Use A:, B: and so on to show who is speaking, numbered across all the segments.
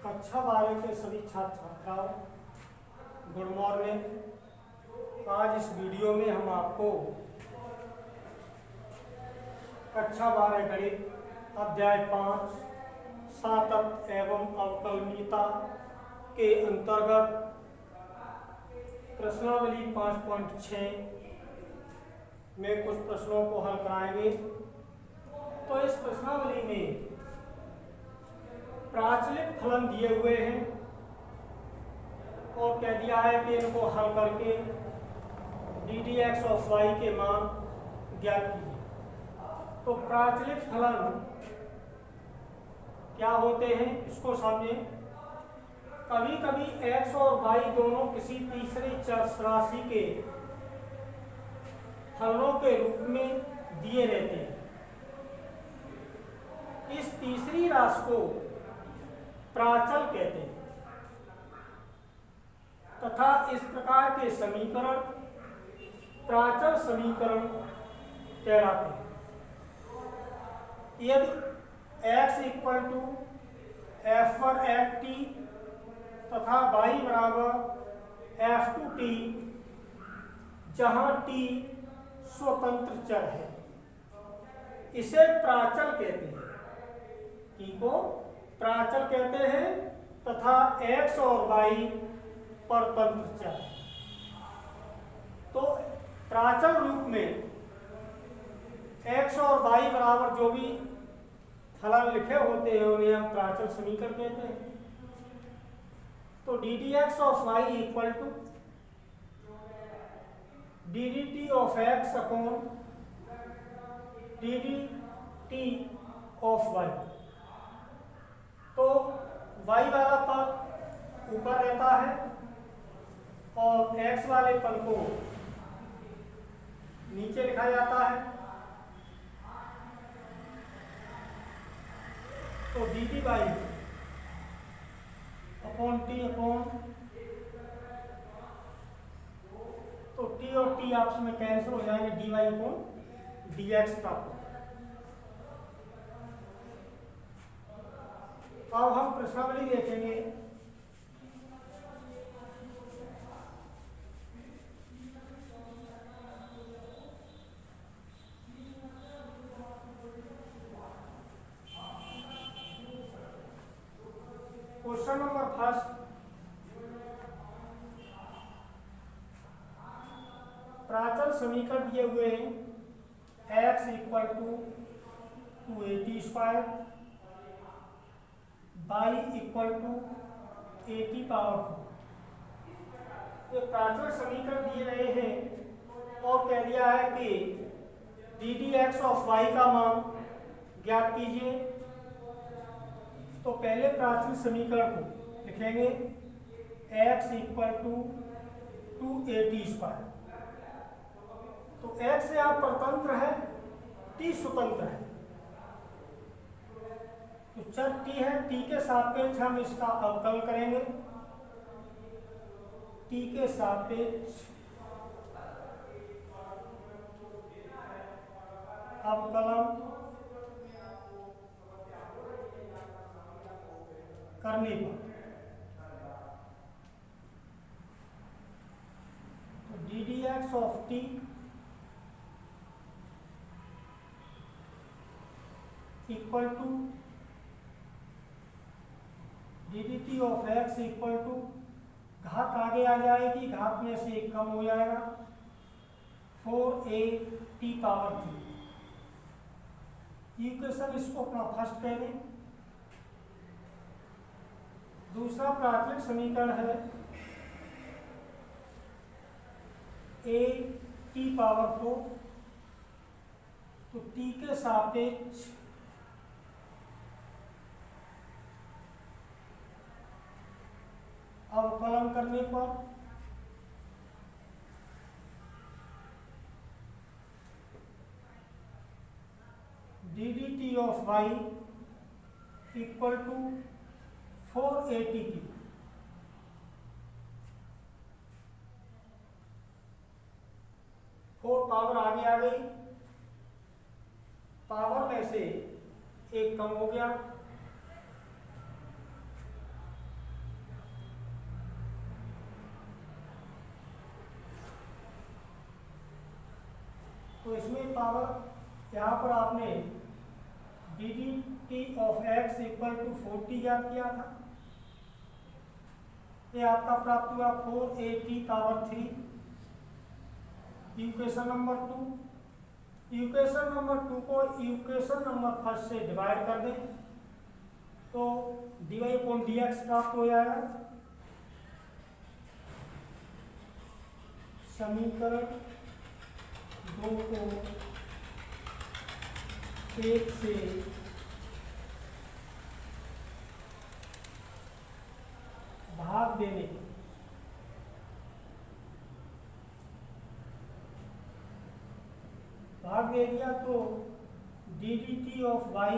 A: कक्षा 12 के सभी छात्र छात्राओं गुड मॉर्निंग। आज इस वीडियो में हम आपको कक्षा 12 गणित अध्याय 5 सातत्य एवं अवकलनीयता के अंतर्गत प्रश्नावली 5.6 में कुछ प्रश्नों को हल कराएंगे। तो इस प्रश्नावली में प्राचलिक फलन दिए हुए हैं और कह दिया है कि इनको हल करके ddx ऑफ y के मान ज्ञात कीजिए। तो प्राचलिक फलन क्या होते हैं इसको समझें। कभी कभी x और y दोनों किसी तीसरे चर राशि के फलनों के रूप में दिए रहते हैं। इस तीसरी राशि को प्राचल कहते हैं तथा इस प्रकार के समीकरण प्राचल समीकरण कहलाते हैं। यदि x equal to f1 at t तथा y बराबर f2 टी जहां t स्वतंत्र चर है, इसे प्राचल कहते हैं। t को प्राचल कहते हैं तथा x और y परतंत्र चर। तो प्राचल रूप में x और y बराबर जो भी फलन लिखे होते हैं उन्हें हम प्राचल समीकरण कहते हैं। तो ddx of y equal to ddt of x upon ddt of y। तो y वाला पद ऊपर रहता है और x वाले पद को नीचे लिखा जाता है। तो dt by upon T upon, तो t और t आपस में कैंसिल हो जाएंगे, dy अपॉन dx प्राप्त। अब हम प्रश्नावली देखेंगे। क्वेश्चन नंबर फर्स्ट, प्राचल समीकरण दिए हुए हैं x equal to 2a² square, y equal to 80 power 4। ये प्राचल समीकरण दिए गए हैं और कह दिया है कि ddx ऑफ y का मान ज्ञात कीजिए। तो पहले प्राचल समीकरण को लिखेंगे x equal to 2a² square. तो x यहाँ परतंत्र है, t स्वतंत्र है। तो चर t है, t के सापेक्ष हम इसका अवकलन करेंगे। t के सापेक्ष अवकलन करने पर तो ddx of t equal to ddt of x equal to, घात आगे आ जाएगी, घात में से एक कम हो जाएगा, 4a t पावर 3। इक्वेशन इसको अपना फर्स्ट कह दें। दूसरा प्राचलिक समीकरण है a t पावर 4। तो t के सापेक्ष अवकलन करने पर ddt of y equal to 4a t। 4 power आगे आ गई, पावर में से एक कम हो गया, पावर यहाँ पर आपने dt of x equal to 40 ज्ञात किया था, ये आपका प्राप्त हुआ 4at power 3। Equation number 2, equation number 2 को इक्वेशन नंबर फर्स्ट से डिवाइड कर दें तो dy/dx प्राप्त हो जाएगा। समीकरण 2 को 1 से भाग देने के भाग दे दिया तो dt of y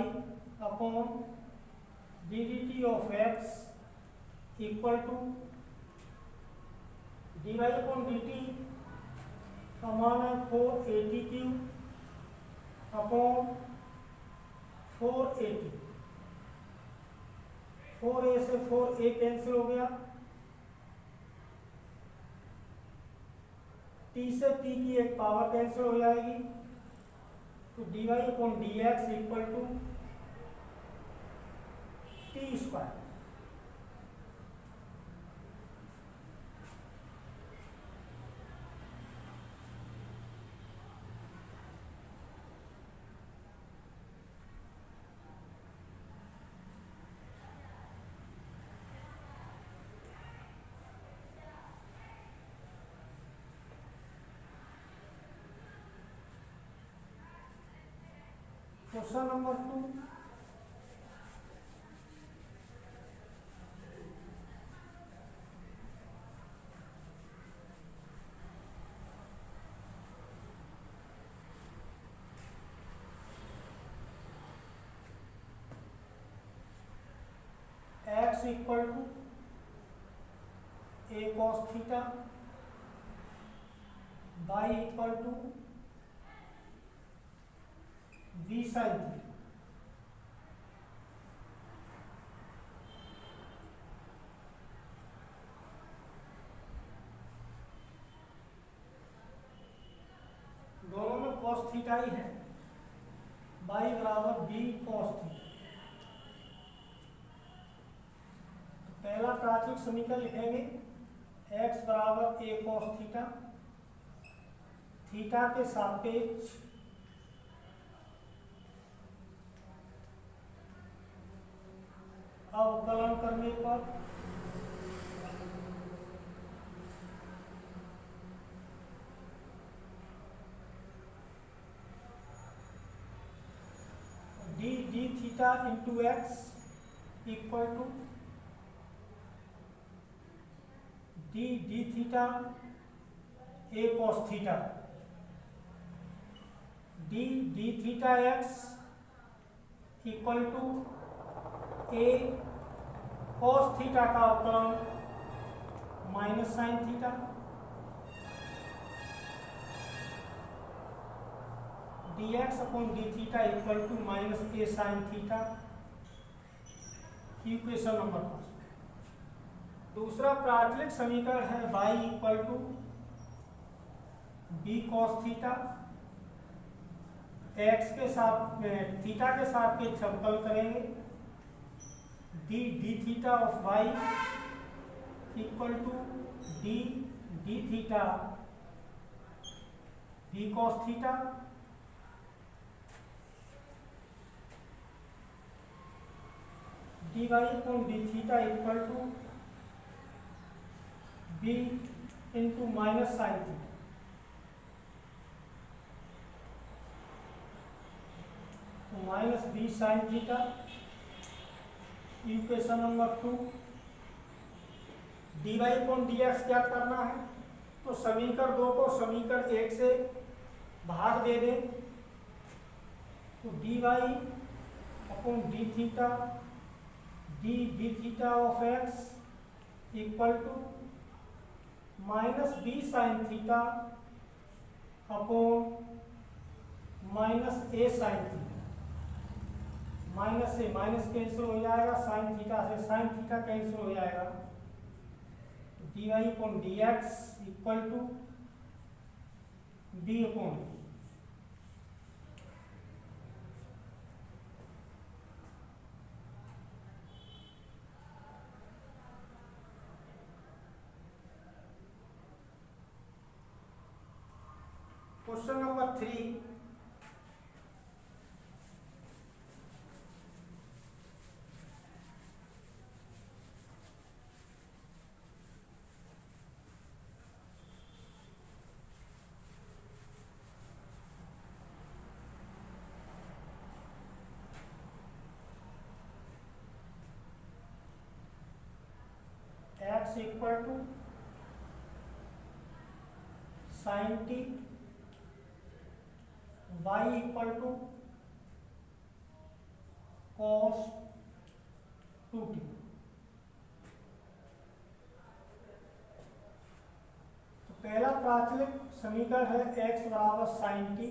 A: upon dt of x equal to dy upon dt का मान है 480 अपॉन 480। 4a से 4a कैंसिल हो गया, t से t की एक पावर कैंसिल हो जाएगी, तो dy upon dx equal to t square. Question number 2, x equal to a cos theta, y equal to v sin theta. दोनों में cos थीटा ही है, y बराबर b cos थीटा। पहला प्राथमिक समीकरण लिखेंगे x बराबर a cos थीटा, थीटा के सापेक्ष अवकलन करने पर d theta into x equal to d theta a cos theta, d theta x equal to a cos theta का अवकलन minus sine theta, dx upon D theta equal to minus a sine theta. Equation number 5। दूसरा प्राथमिक समीकरण है y equal to b cos theta, x के साथ theta के सापेक्ष अवकलन करेंगे, d थीटा of y equal to d theta b cos theta, dy upon D theta equal to b into minus sine theta. तो minus b sine theta. Equation number 2, dy upon dx क्या करना है, तो समीकरण 2 को समीकरण 1 से भाग दे दें, तो dy upon D theta d theta of x equal to minus b sine theta upon minus a sine theta. Minus से माइनस कैंसिल हो जाएगा, साइन थीटा से साइन थीटा कैंसिल हो जाएगा, d Y upon D x equal to b upon. Question number 3, x equal to sine t, y equal to cos 2t। तो पहला प्राचलिक समीकरण है x बराबर साइन टी।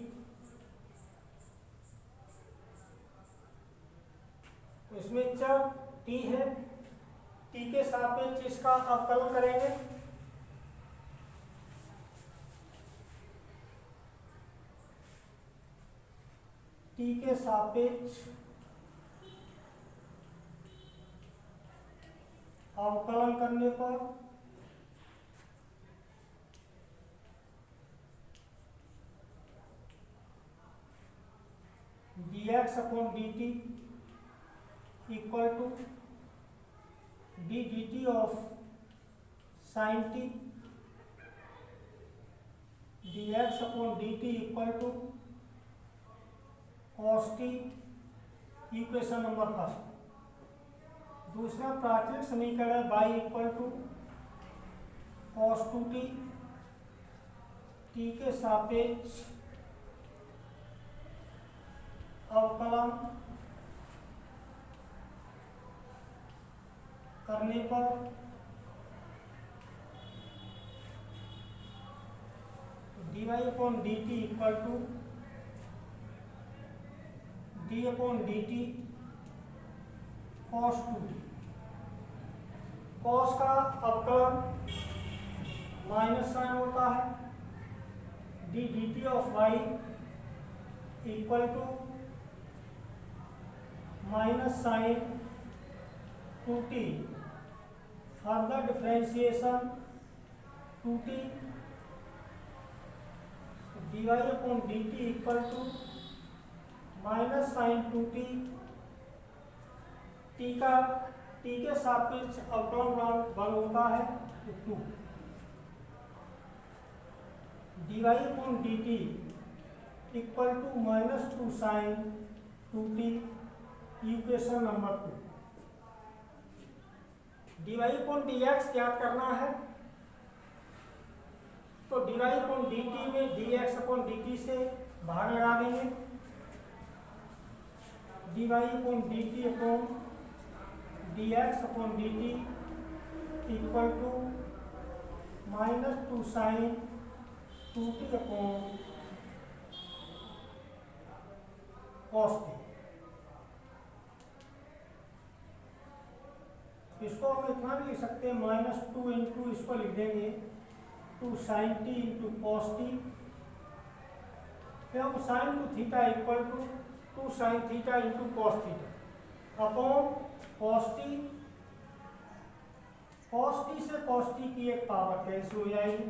A: तो इसमें चर t है, t के सापेक्ष इसका अवकलन करेंगे। t के सापेक्ष अवकलन करने पर dx upon dt equal to d dt of sine t, dx upon dt equal to cos t, equation number first. दूसरा प्राचलिक समीकरण है y equal to cos 2t, t के सापेक्ष अवकलन करने पर dy upon dt equal to d upon dt cos 2t। Cos का अवकलन माइनस साइन होता है, d dt of y equal to minus sine 2t, further differentiation 2t, dy upon dt equal to minus sine 2t, t के सापेक्ष अवकलन बल होता है 2, dy upon dt equal to minus 2 sine 2t, equation number 2। dy upon dx ज्ञात करना है, तो dy अपॉन dt में dx अपॉन dt से भाग लगा देंगे। dy upon dt upon dx upon dt equal to minus 2 sine 2t upon cos t. इसको हम इतना भी लिख सकते हैं माइनस 2 इंटू इसको लिख देंगे 2 sine T into cos T, फिर हम sine two theta equal to 2 sine theta into cos theta upon cos T. Cos T से कॉस टी की एक पावर कैंसिल हो जाएगी,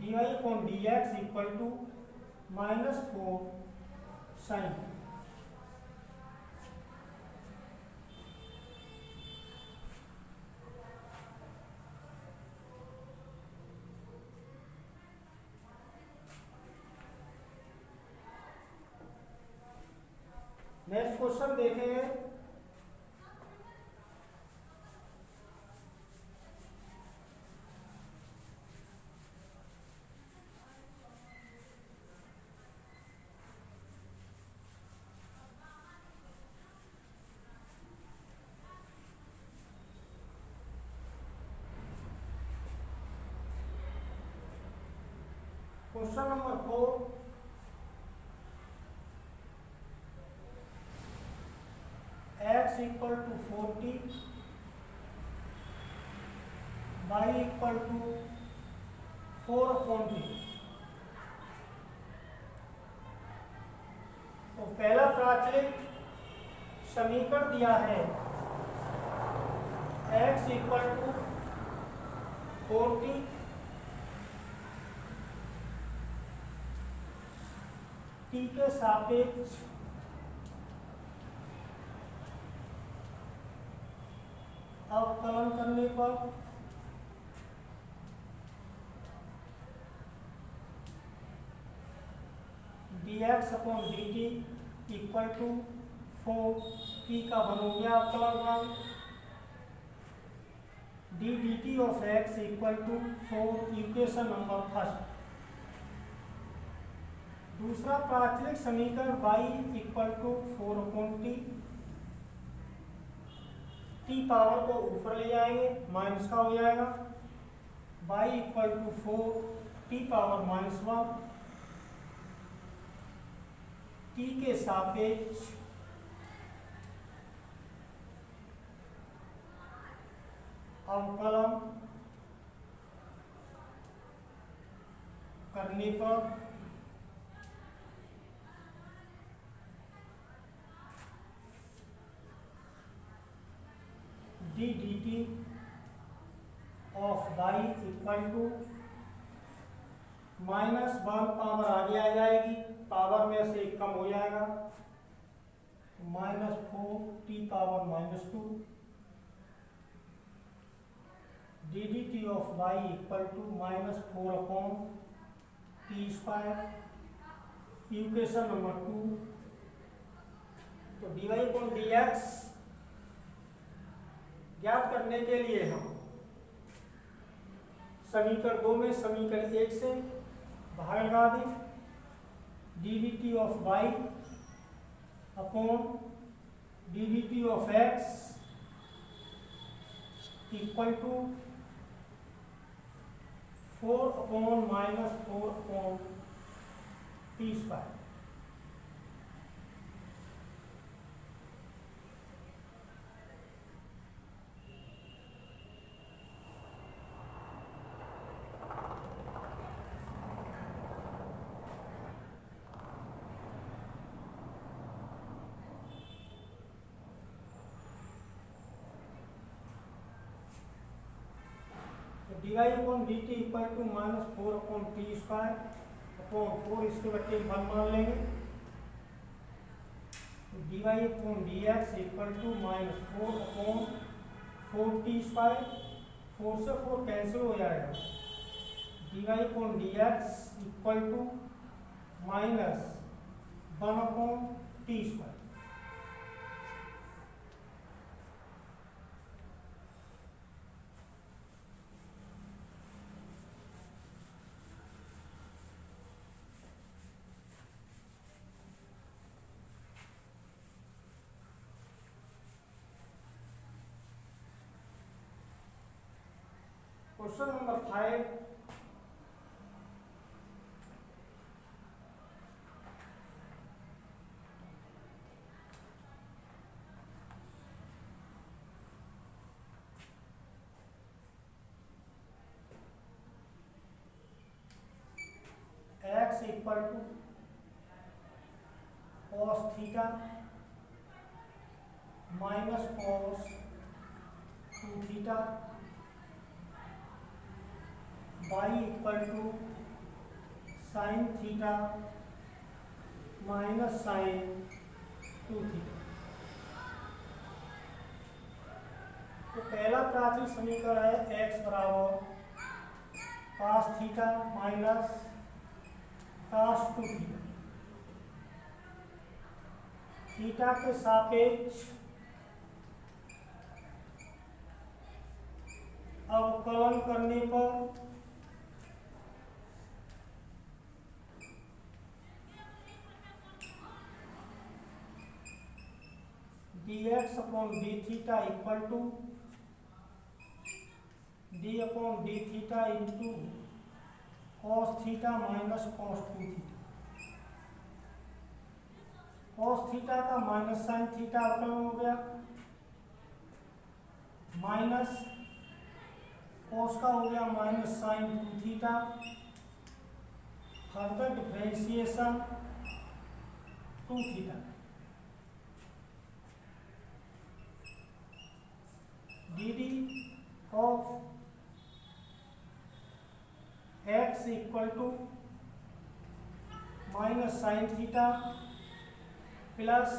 A: D Y upon D x equal to minus 4 sine. Next question देखेंगे। Question number 4, x equal to 40, y equal to 4/2। तो पहला प्राचलिक समीकरण दिया है x इक्वल टू 40, टी के सापेक्ष अवकलन करने पर dx upon dt equal to 4 t का बन हो गया अवकलन d dt of x equal to 4 equation number first. दूसरा प्राचलिक समीकरण y equal to 4 upon t power को ऊपर ले जाएंगे माइनस का हो जाएगा y equal to 4 t power -1 t के सापेक्ष अवकलन करने पर d dt of y equal to -1 power आगे आ जाएगी, पावर में से कम हो जाएगा -4 t power -2 d dt of y equal to -4 upon t square equation number 2। तो dy अपॉन dx ज्ञात करने के लिए हम समीकरण 2 में समीकरण 1 से बाहर लगा दें d dt of y upon d dt of x equal to 4 upon -4 upon t square. D Y upon d t equal to -4 upon t square upon 4 इसके बच्चे वन मान लेंगे। D Y upon D x equal to -4 upon 4 t square, 4 से 4 cancel हो जाएगा। D Y upon D x equal to -1 upon t square. Question number 5 x equal to cos theta minus cos 2 theta y equal to sine theta minus sine 2 theta. तो पहला प्राचलिक समीकरण है x बराबर cos theta minus cos 2 theta. Theta के सापेक्ष अवकलन करने पर dx upon D theta equal to d upon D theta into cos theta minus cos 2 theta. Cos theta का माइनस साइन थीटा अवकलन हो गया, माइनस कॉस का हो गया minus sine 2 theta. Further differentiation 2 theta d d of x equal to minus sine theta plus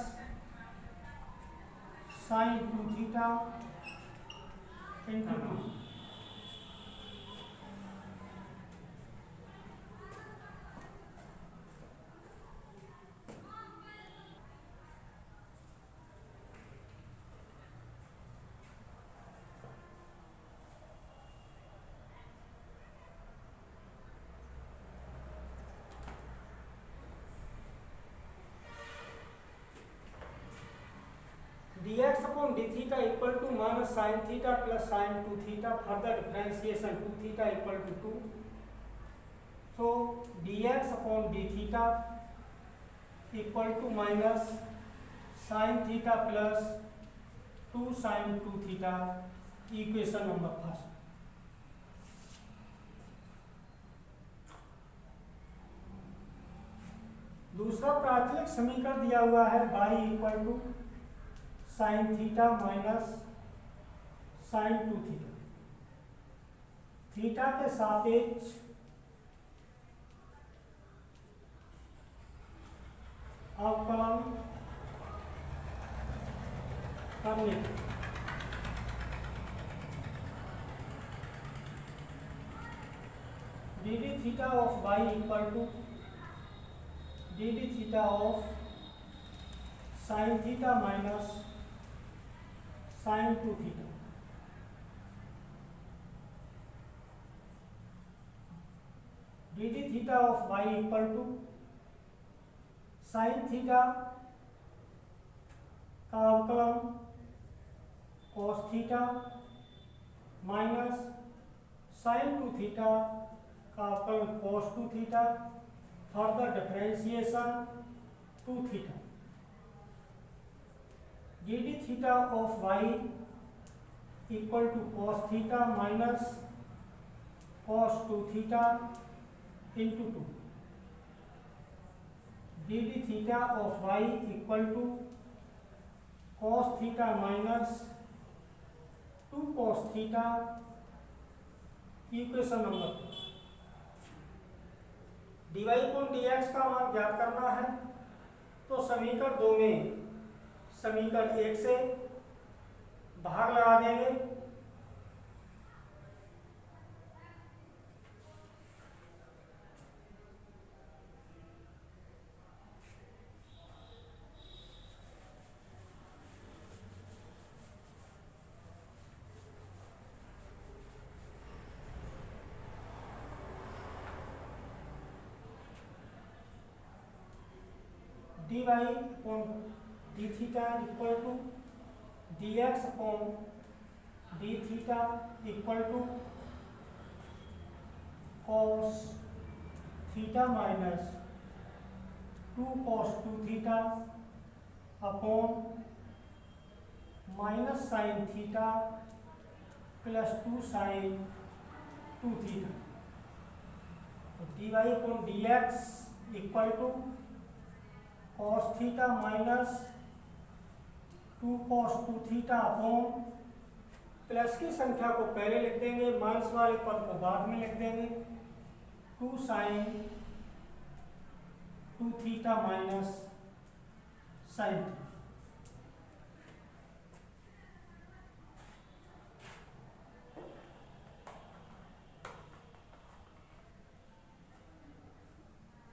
A: sine 2 theta into 2। dx upon d theta equal to minus sin theta plus sin 2 theta, further differentiation 2 theta equal to 2. So dx upon d theta equal to minus sin theta plus 2 sin 2 theta, equation number first. दूसरा प्राथमिक समीकरण दिया हुआ है y equal to sine theta minus sine 2 theta, theta के सापेक्ष अवकलन करने d D theta of y equal to d D theta of sine theta minus sine 2 theta, d D theta of y equal to sine theta का अवकलन cos theta minus sine 2 theta का अवकलन cos 2 theta, further differentiation 2 theta, d D theta of y equal to cos theta minus cos 2 theta into 2, d D theta of y equal to cos theta minus 2 cos theta, equation number. dy upon dx का मान ज्ञात करना है, तो समीकरण 2 में समीकरण 1 से भाग लगा देंगे, dy upon D theta equal to dx upon D theta equal to cos theta minus 2 cos 2 theta upon minus sine theta plus 2 sine 2 theta, D Y upon D x equal to cos theta minus 2 cos 2 theta upon plus की संख्या को पहले लिख देंगे, minus वाले पद को बाद में लिख देंगे, 2 sine 2 theta minus sine theta.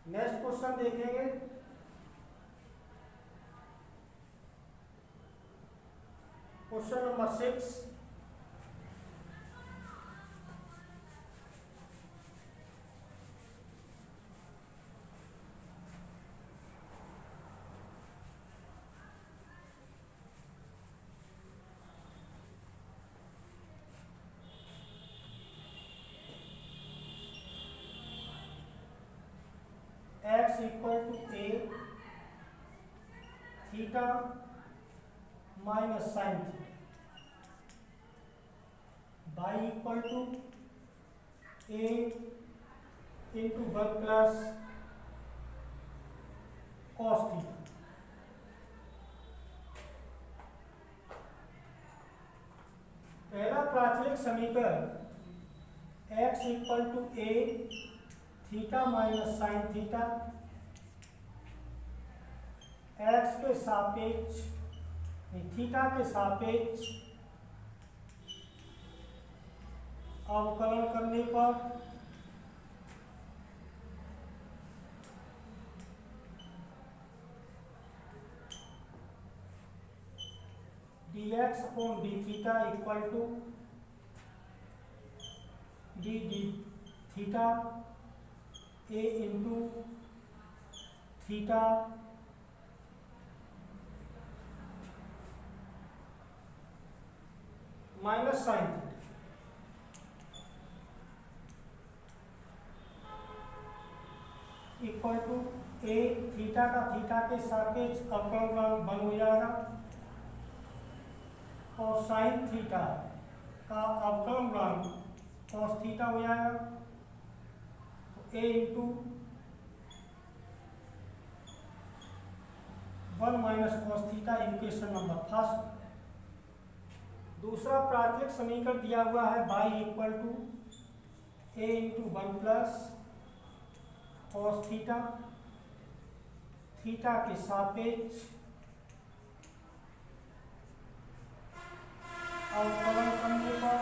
A: Next question देखेंगे, question number 6। x equal to a theta minus sine theta, y equal to a into 1 plus cos theta. पहला प्राथमिक समीकरण x equal to a theta minus sine theta X के सापेक्ष theta के सापेक्ष अवकलन करने पर dx upon D theta equal to D theta A into theta minus sine theta equal to A theta का थीटा के सापेक्ष अवकलन बन हो जाएगा और साइन थीटा का अवकलन कॉस थीटा हो जाएगा A into 1 minus cos theta equation number first. दूसरा प्राथमिक समीकरण दिया हुआ है y equal to A into 1 plus cos theta theta के सापेक्ष अवकलन करने पर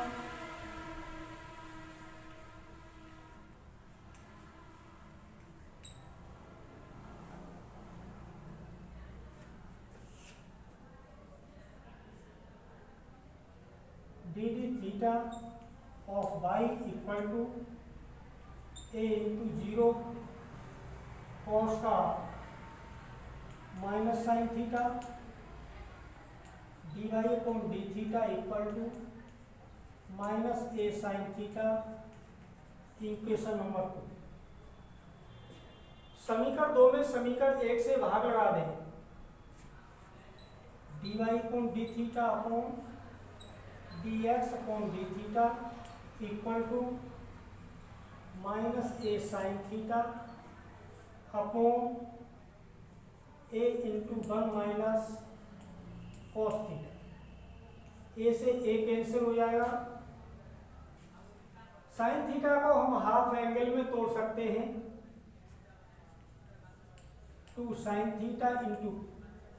A: D D theta of y equal to A into 0 cos का minus sine theta D Y upon D theta equal to minus A sine theta equation number 2। समीकरण 2 में समीकरण 1 से भाग लगा दें D Y upon D theta upon D X upon D theta equal to minus A sine theta upon A into 1 minus cos theta. A से A cancel हो जाएगा। साइन थीटा को हम हाफ एंगल में तोड़ सकते हैं 2 sine theta into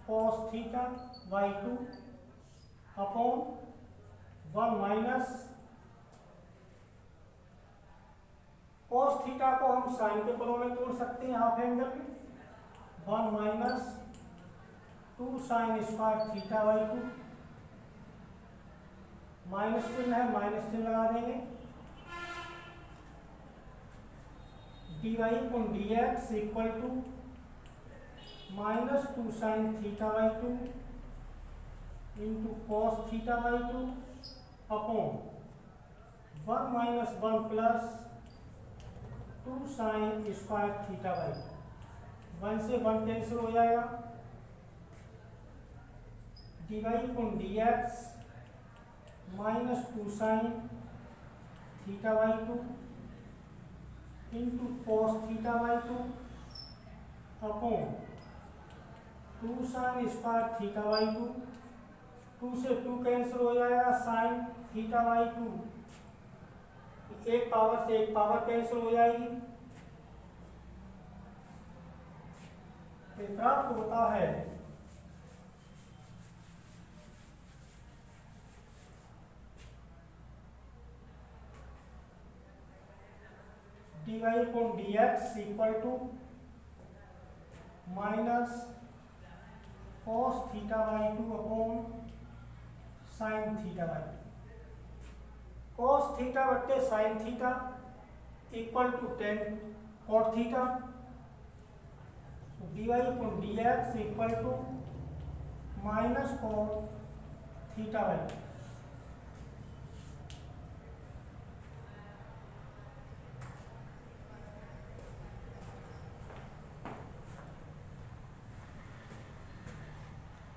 A: cos theta by 2 upon 1 minus cos theta को हम साइन के पदों में तोड़ सकते हैं हाफ एंगल में 1 minus 2 sine square theta by 2 minus चिन्ह है माइनस चिन्ह लगा देंगे d Y upon D x equal to minus 2 sine theta by 2 into cos theta by 2 upon 1 minus 1 plus 2 sine square theta by 1 से 1 cancel हो जाएगा d Y upon D x minus 2 sine theta by 2 into cos theta by 2 upon 2 sine square theta by 2 2 से 2 cancel हो जाएगा sine theta by 2 एक power से एक power cancel हो जाएगी प्राप्त होता है D Y upon D x equal to minus cos theta by 2 upon sine theta by 2 cos theta बट्टे sine theta equal to 10 cot theta D Y upon D x equal to minus cot theta by 2